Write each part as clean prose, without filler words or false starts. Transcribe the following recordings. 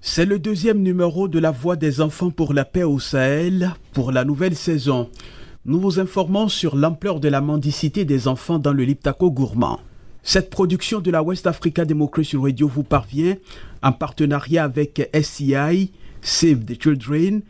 C'est le deuxième numéro de La Voix des enfants pour la paix au Sahel pour la nouvelle saison. Nous vous informons sur l'ampleur de la mendicité des enfants dans le Liptako gourmand. Cette production de la West Africa Democracy Radio vous parvient en partenariat avec SCI, Save the Children,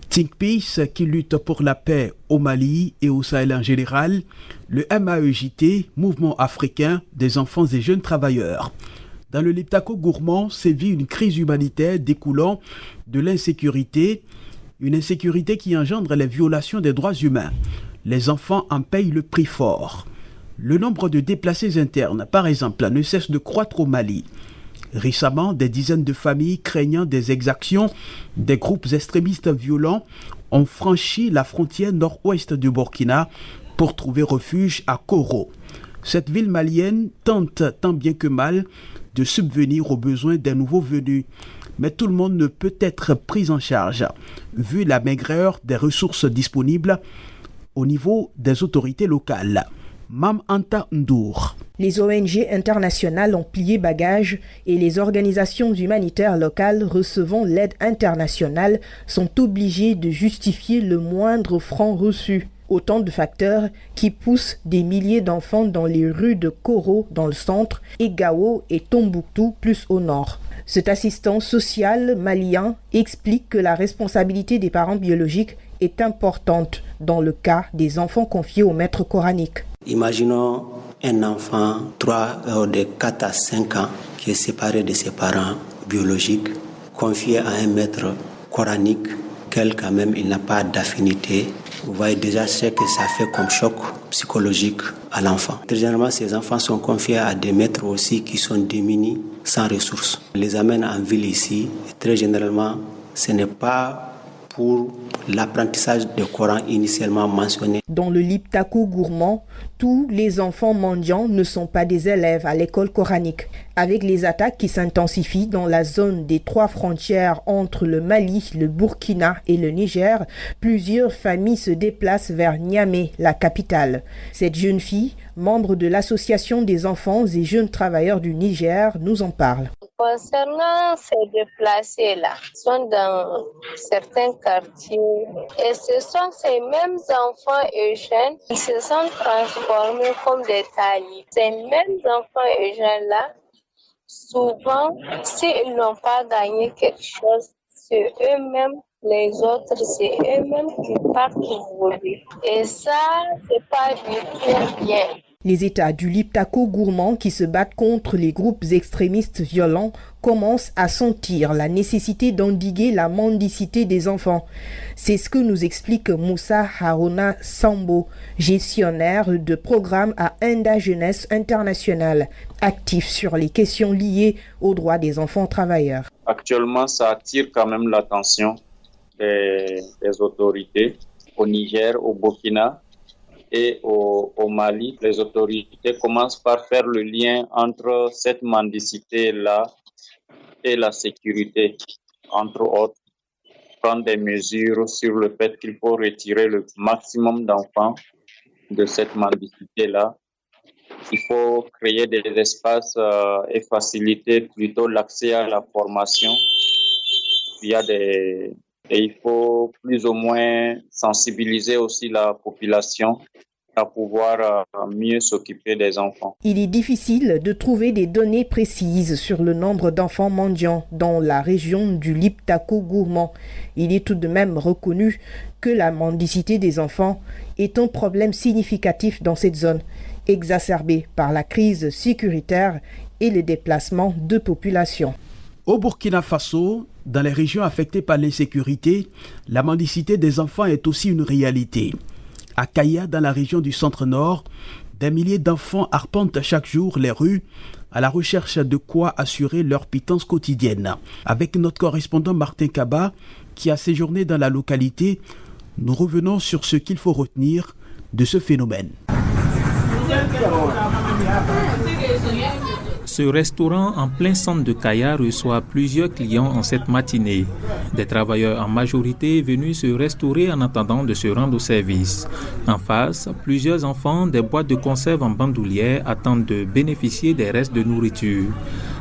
Think Peace qui lutte pour la paix au Mali et au Sahel en général, le MAEJT, Mouvement africain des enfants et jeunes travailleurs. Dans le Liptako gourmand sévit une crise humanitaire découlant de l'insécurité, une insécurité qui engendre les violations des droits humains. Les enfants en payent le prix fort. Le nombre de déplacés internes, par exemple, ne cesse de croître au Mali. Récemment, des dizaines de familles craignant des exactions des groupes extrémistes violents ont franchi la frontière nord-ouest du Burkina pour trouver refuge à Koro. Cette ville malienne tente tant bien que mal de subvenir aux besoins des nouveaux venus. Mais tout le monde ne peut être pris en charge, vu la maigreur des ressources disponibles au niveau des autorités locales. Mam Anta Ndour. Les ONG internationales ont plié bagages et les organisations humanitaires locales recevant l'aide internationale sont obligées de justifier le moindre franc reçu. Autant de facteurs qui poussent des milliers d'enfants dans les rues de Koro dans le centre et Gao et Tombouctou plus au nord. Cet assistant social malien explique que la responsabilité des parents biologiques est importante dans le cas des enfants confiés au maître coranique. Imaginons un enfant de 4 à 5 ans qui est séparé de ses parents biologiques, confié à un maître coranique, quel quand même il n'a pas d'affinité. Vous voyez déjà ce que ça fait comme choc psychologique à l'enfant. Très généralement, ces enfants sont confiés à des maîtres aussi qui sont démunis, sans ressources. On les amène en ville ici. Et très généralement, ce n'est pas pour l'apprentissage du Coran initialement mentionné. Dans le Liptako gourmand, tous les enfants mendiants ne sont pas des élèves à l'école coranique. Avec les attaques qui s'intensifient dans la zone des 3 frontières entre le Mali, le Burkina et le Niger, plusieurs familles se déplacent vers Niamey, la capitale. Cette jeune fille, membre de l'association des enfants et jeunes travailleurs du Niger, nous en parle. Concernant ces déplacés-là, ils sont dans certains quartiers et ce sont ces mêmes enfants et jeunes qui se sont transformés comme des talibs. Ces mêmes enfants et jeunes-là, souvent, s'ils n'ont pas gagné quelque chose, c'est eux-mêmes, les autres, c'est eux-mêmes qui partent voler. Et ça, c'est pas du tout bien. Les États du Liptako gourmand qui se battent contre les groupes extrémistes violents commencent à sentir la nécessité d'endiguer la mendicité des enfants. C'est ce que nous explique Moussa Haruna Sambo, gestionnaire de programme à Enda Jeunesse Internationale, actif sur les questions liées aux droits des enfants travailleurs. Actuellement, ça attire quand même l'attention des autorités au Niger, au Burkina et au Mali. Les autorités commencent par faire le lien entre cette mendicité-là et la sécurité, entre autres, prendre des mesures sur le fait qu'il faut retirer le maximum d'enfants de cette mendicité-là. Il faut créer des espaces et faciliter plutôt l'accès à la formation. Et il faut plus ou moins sensibiliser aussi la population à pouvoir mieux s'occuper des enfants. Il est difficile de trouver des données précises sur le nombre d'enfants mendiants dans la région du Liptako gourmand. Il est tout de même reconnu que la mendicité des enfants est un problème significatif dans cette zone, exacerbé par la crise sécuritaire et le déplacement de population. Au Burkina Faso, dans les régions affectées par l'insécurité, la mendicité des enfants est aussi une réalité. À Kaya, dans la région du centre-nord, des milliers d'enfants arpentent chaque jour les rues à la recherche de quoi assurer leur pitance quotidienne. Avec notre correspondant Martin Kaba, qui a séjourné dans la localité, nous revenons sur ce qu'il faut retenir de ce phénomène. Ce restaurant en plein centre de Kaya reçoit plusieurs clients en cette matinée. Des travailleurs en majorité venus se restaurer en attendant de se rendre au service. En face, plusieurs enfants des boîtes de conserve en bandoulière attendent de bénéficier des restes de nourriture.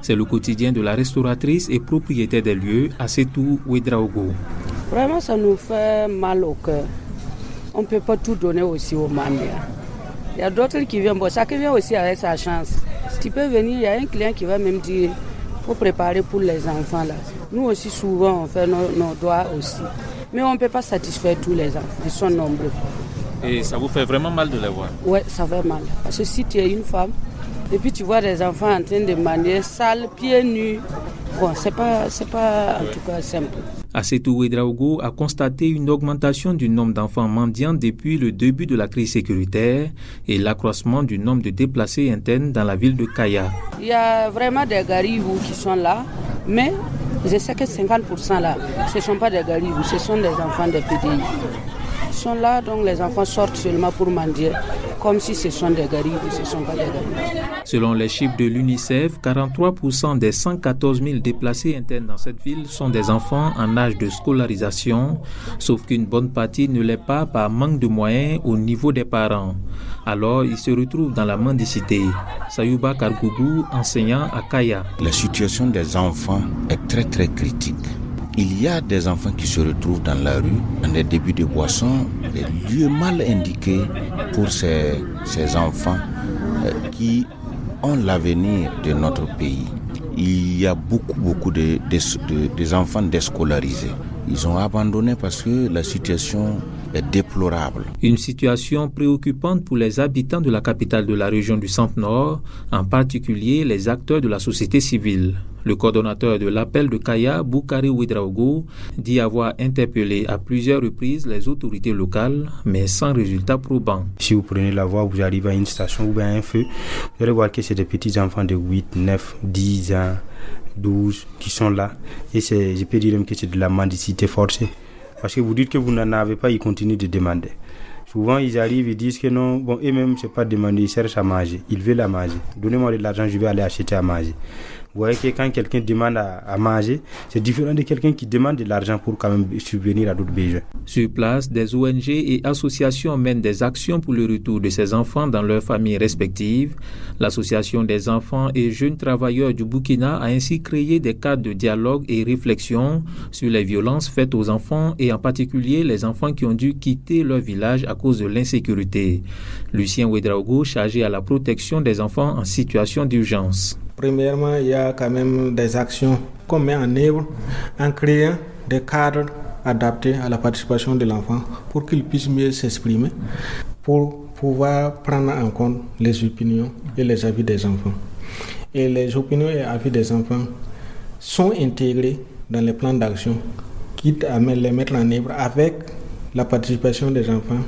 C'est le quotidien de la restauratrice et propriétaire des lieux, Assetou Ouedraogo. Vraiment, ça nous fait mal au cœur. On ne peut pas tout donner aussi aux mendiants. Il y a d'autres qui viennent, chacun vient aussi avec sa chance. Tu peux venir, il y a un client qui va même dire il faut préparer pour les enfants. Là. Nous aussi, souvent, on fait nos doigts aussi. Mais on ne peut pas satisfaire tous les enfants, ils sont nombreux. Et ça vous fait vraiment mal de les voir? Oui, ça fait mal. Parce que si tu es une femme, et puis tu vois des enfants en train de mendier, sales, pieds nus, bon, c'est pas en tout cas simple. Assetou Ouedraogo a constaté une augmentation du nombre d'enfants mendiants depuis le début de la crise sécuritaire et l'accroissement du nombre de déplacés internes dans la ville de Kaya. Il y a vraiment des garibous qui sont là, mais je sais que 50% là, ce ne sont pas des garibous, ce sont des enfants des PDI. Ils sont là, donc les enfants sortent seulement pour mendier, comme si ce sont des garibous, ce ne sont pas des garibous. Selon les chiffres de l'UNICEF, 43% des 114 000 déplacés internes dans cette ville sont des enfants en âge de scolarisation, sauf qu'une bonne partie ne l'est pas par manque de moyens au niveau des parents. Alors, ils se retrouvent dans la mendicité. Sayouba Kargoubou, enseignant à Kaya. La situation des enfants est très très critique. Il y a des enfants qui se retrouvent dans la rue, dans des débits de boissons, des lieux mal indiqués pour ces enfants qui ont l'avenir de notre pays. Il y a beaucoup de enfants déscolarisés. Ils ont abandonné parce que la situation est déplorable. Une situation préoccupante pour les habitants de la capitale de la région du Centre-Nord, en particulier les acteurs de la société civile. Le coordonnateur de l'appel de Kaya, Boukari Ouedraogo, dit avoir interpellé à plusieurs reprises les autorités locales, mais sans résultat probant. Si vous prenez la voie, vous arrivez à une station ou bien à un feu, vous allez voir que c'est des petits enfants de 8, 9, 10 ans, 12 qui sont là. Et je peux dire même que c'est de la mendicité forcée. Parce que vous dites que vous n'en avez pas, ils continuent de demander. Souvent, ils arrivent, ils disent que non, bon, eux-mêmes, c'est pas demander, ils cherchent à manger. Ils veulent à manger. Donnez-moi de l'argent, je vais aller acheter à manger. Vous voyez que quand quelqu'un demande à manger, c'est différent de quelqu'un qui demande de l'argent pour quand même subvenir à d'autres besoins. Sur place, des ONG et associations mènent des actions pour le retour de ces enfants dans leurs familles respectives. L'Association des enfants et jeunes travailleurs du Burkina a ainsi créé des cadres de dialogue et réflexion sur les violences faites aux enfants et en particulier les enfants qui ont dû quitter leur village à cause de l'insécurité. Lucien Ouedraogo, chargé à la protection des enfants en situation d'urgence. Premièrement, il y a quand même des actions qu'on met en œuvre en créant des cadres adaptés à la participation de l'enfant pour qu'il puisse mieux s'exprimer, pour pouvoir prendre en compte les opinions et les avis des enfants. Et les opinions et avis des enfants sont intégrés dans les plans d'action, quitte à les mettre en œuvre avec la participation des enfants,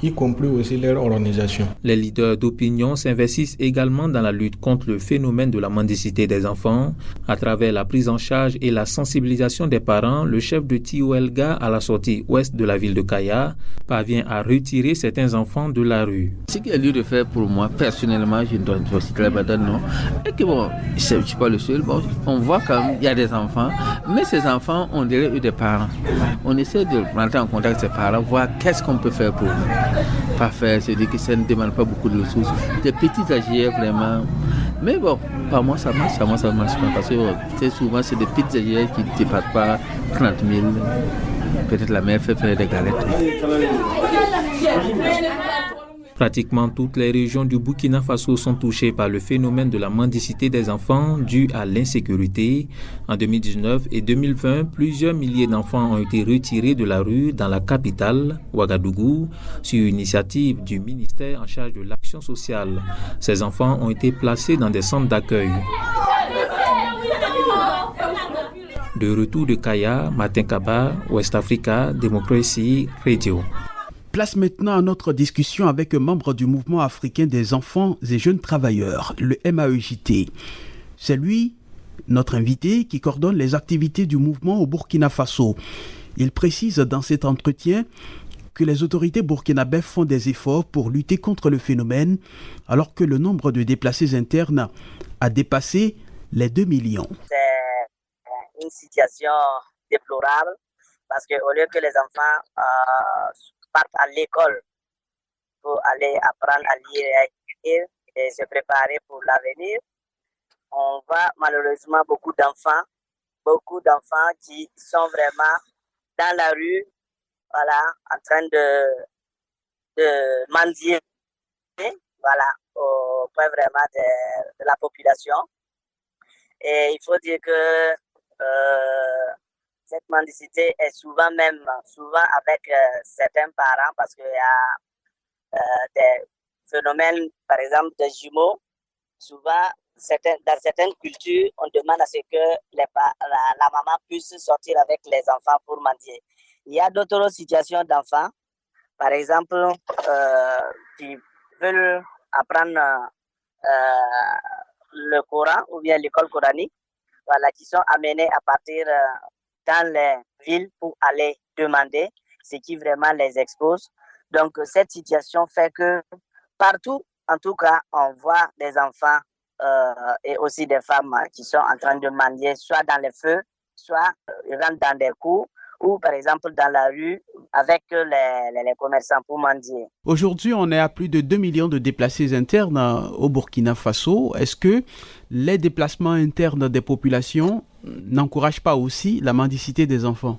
y compris aussi leur organisation. Les leaders d'opinion s'investissent également dans la lutte contre le phénomène de la mendicité des enfants. À travers la prise en charge et la sensibilisation des parents, le chef de Tioelga, à la sortie ouest de la ville de Kaya, parvient à retirer certains enfants de la rue. Ce qu'il y a lieu de faire pour moi, personnellement, je ne dois pas citer la bataille, non. Et que bon, je ne suis pas le seul. Bon, on voit quand même, il y a des enfants, mais ces enfants, on dirait eux des parents. On essaie de rentrer en contact avec ces parents, voir qu'est-ce qu'on peut faire pour eux. Pas faire, c'est-à-dire que ça ne demande pas beaucoup de ressources. Des petits AGR vraiment. Mais bon, par moi ça marche pas. Parce que c'est souvent c'est des petites AGR qui ne dépassent pas 30 000. Peut-être la mère fait faire des galettes. Pratiquement toutes les régions du Burkina Faso sont touchées par le phénomène de la mendicité des enfants dû à l'insécurité. En 2019 et 2020, plusieurs milliers d'enfants ont été retirés de la rue dans la capitale, Ouagadougou, sur initiative du ministère en charge de l'action sociale. Ces enfants ont été placés dans des centres d'accueil. De retour de Kaya, Martin Kaba, West Africa, Démocratie Radio. Place maintenant à notre discussion avec un membre du mouvement africain des enfants et jeunes travailleurs, le MAEJT. C'est lui, notre invité, qui coordonne les activités du mouvement au Burkina Faso. Il précise dans cet entretien que les autorités burkinabès font des efforts pour lutter contre le phénomène, alors que le nombre de déplacés internes a dépassé les 2 millions. C'est une situation déplorable parce qu'au lieu que les enfants partent à l'école pour aller apprendre à lire et à écrire et se préparer pour l'avenir, on voit malheureusement beaucoup d'enfants qui sont vraiment dans la rue, voilà, en train de mendier, voilà, auprès vraiment de la population. Et il faut dire que cette mendicité est souvent avec certains parents, parce qu'il y a des phénomènes, par exemple des jumeaux. Souvent, dans certaines cultures, on demande à ce que la maman puisse sortir avec les enfants pour mendier. Il y a d'autres situations d'enfants, par exemple, qui veulent apprendre le Coran ou bien l'école coranique, voilà, qui sont amenés à partir dans les villes pour aller demander, ce qui vraiment les expose. Donc, cette situation fait que partout, en tout cas, on voit des enfants et aussi des femmes qui sont en train de mendier, soit dans les feux, soit ils rentrent dans des cours, ou par exemple dans la rue avec les commerçants pour mendier. Aujourd'hui, on est à plus de 2 millions de déplacés internes au Burkina Faso. Est-ce que les déplacements internes des populations n'encouragent pas aussi la mendicité des enfants?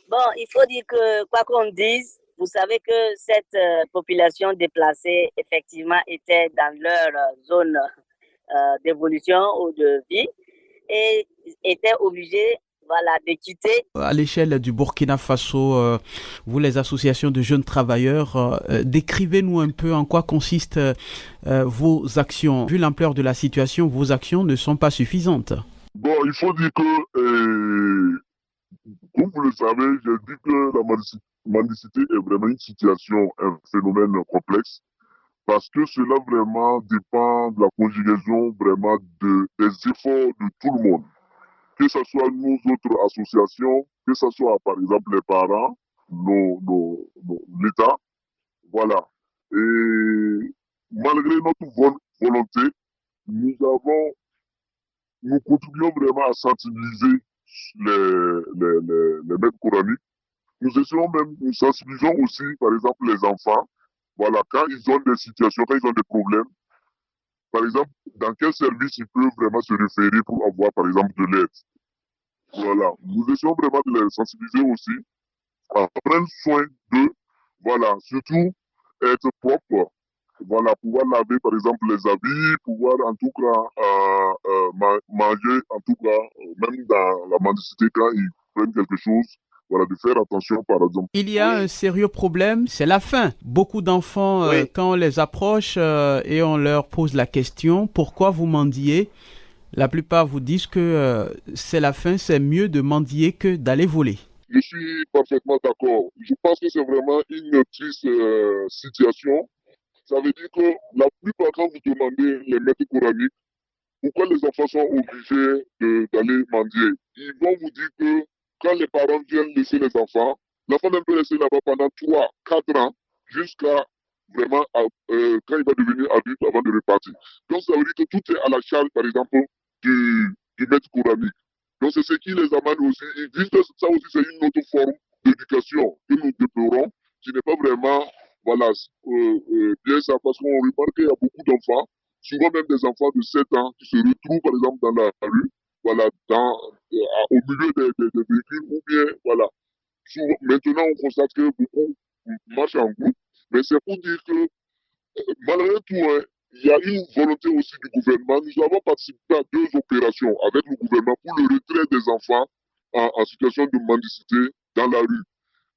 Bon, il faut dire que, quoi qu'on dise, vous savez que cette population déplacée, effectivement, était dans leur zone d'évolution ou de vie et était obligée, voilà, de quitter. À l'échelle du Burkina Faso, vous, les associations de jeunes travailleurs, décrivez-nous un peu en quoi consistent vos actions. Vu l'ampleur de la situation, vos actions ne sont pas suffisantes. Bon, il faut dire que, comme vous le savez, j'ai dit que la mendicité est vraiment une situation, un phénomène complexe, parce que cela vraiment dépend de la conjugaison vraiment des efforts de tout le monde. Que ce soit nous autres associations, que ce soit par exemple les parents, l'État, voilà. Et malgré notre volonté, nous contribuons vraiment à sensibiliser les maîtres coraniques. Nous sensibilisons aussi, par exemple, les enfants. Voilà, quand ils ont des situations, quand ils ont des problèmes, par exemple, dans quel service ils peuvent vraiment se référer pour avoir, par exemple, de l'aide. Voilà, nous essayons vraiment de les sensibiliser aussi, à prendre soin d'eux, voilà, surtout être propre, voilà, pouvoir laver, par exemple, les habits, pouvoir en tout cas manger, en tout cas, même dans la mendicité, quand ils prennent quelque chose, voilà, de faire attention, par exemple. Il y a un sérieux problème, c'est la faim. Beaucoup d'enfants, quand on les approche et on leur pose la question, pourquoi vous mendiez? La plupart vous disent que c'est la faim, c'est mieux de mendier que d'aller voler. Je suis parfaitement d'accord. Je pense que c'est vraiment une triste situation. Ça veut dire que la plupart, quand vous demandez les maîtres coraniques, pourquoi les enfants sont obligés d'aller mendier, ils vont vous dire que quand les parents viennent laisser les enfants, l'enfant même peut rester là-bas pendant 3-4 ans, jusqu'à vraiment quand il va devenir adulte avant de repartir. Donc ça veut dire que tout est à la charge, par exemple, du maître coranique. Donc c'est ce qui les amène aussi. Ils disent que ça aussi c'est une autre forme d'éducation que nous déplorons, qui n'est pas vraiment, voilà, bien ça, parce qu'on remarque qu'il y a beaucoup d'enfants, souvent même des enfants de 7 ans, qui se retrouvent par exemple dans la rue, voilà, au milieu des véhicules, ou bien, voilà. Souvent, maintenant on constate que beaucoup marchent en groupe, mais c'est pour dire que malgré tout, hein, il y a une volonté aussi du gouvernement. Nous avons participé à 2 opérations avec le gouvernement pour le retrait des enfants en situation de mendicité dans la rue.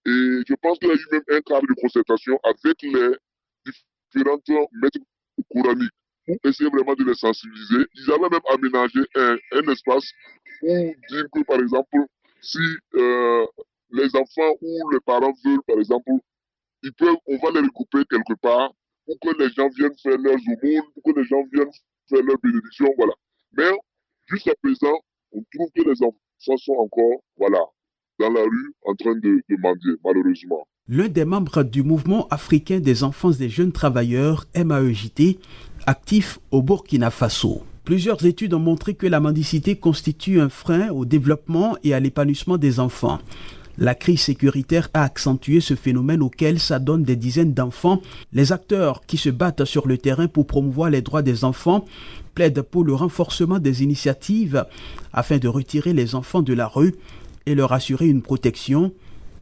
Et je pense qu'il y a eu même un cadre de concertation avec les différents maîtres coraniques pour essayer vraiment de les sensibiliser. Ils avaient même aménagé un espace pour dire que, par exemple, si les enfants ou les parents veulent, par exemple, on va les regrouper quelque part pour que les gens viennent faire leurs aumônes, pour que les gens viennent faire leurs bénédictions, voilà. Mais jusqu'à présent, on trouve que les enfants sont encore, voilà, dans la rue en train de mendier, malheureusement. L'un des membres du mouvement africain des enfants et jeunes travailleurs, MAEJT, actif au Burkina Faso. Plusieurs études ont montré que la mendicité constitue un frein au développement et à l'épanouissement des enfants. La crise sécuritaire a accentué ce phénomène auquel s'adonnent des dizaines d'enfants. Les acteurs qui se battent sur le terrain pour promouvoir les droits des enfants plaident pour le renforcement des initiatives afin de retirer les enfants de la rue et leur assurer une protection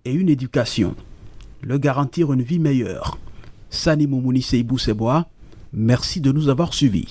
et une éducation, leur garantir une vie meilleure. Sani Moumouni Seibou Seboa, merci de nous avoir suivis.